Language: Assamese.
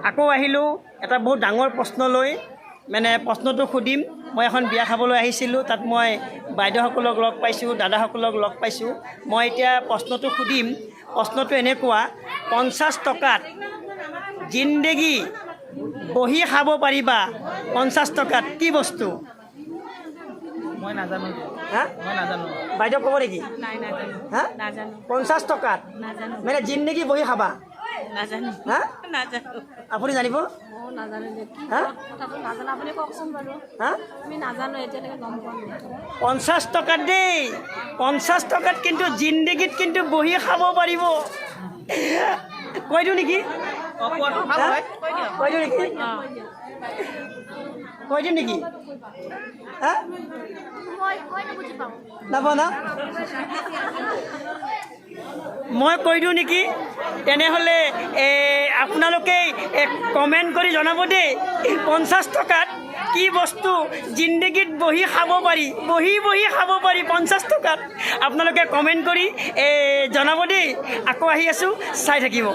আকৌ আহিলোঁ এটা বহুত ডাঙৰ প্ৰশ্ন লৈ মানে প্ৰশ্নটো সুধিম মই এখন বিয়া খাবলৈ আহিছিলোঁ তাত মই বাইদেউসকলক লগ পাইছোঁ দাদাসকলক লগ পাইছোঁ মই এতিয়া প্ৰশ্নটো সুধিম প্ৰশ্নটো এনেকুৱা 50 টকাত জিন্দেগী বহি খাব পাৰিবা 50 টকাত কি বস্তু মই নাজানো হা মই নাজানো বাইদেউ ক'ব নেকি নাই নাজানো হা নাজানো 50 টকাত নাজানো মানে জিন্দেগী বহি খাবা নাজানো হা নাজানো আপুনি জানিব মই নাজানো যে কি হা কথাটো নাজানো আপুনি কওকচোন বাৰু হা আমি নাজানো এতিয়ালৈকে গম পোৱা নাই 50 টকাত দেই 50 টকাত কিন্তু জিন্দেগীত কিন্তু বহি খাব পাৰিব কৈ দিওঁ নেকি কোৱাটো ভাল হা? হয় কৈ দিওঁ নেকি কৈ দিওঁ নেকি হা নাপাওঁ না মই কৈ দিওঁ নেকি তেনেহ'লে আপোনালোকে কমেণ্ট কৰি জনাব দেই 50 টকাত কি বস্তু জিন্দেগীত বহি খাব পাৰি বহি খাব পাৰি 50 টকাত আপোনালোকে কমেণ্ট কৰি জনাব দেই আকৌ আহি আছোঁ চাই থাকিব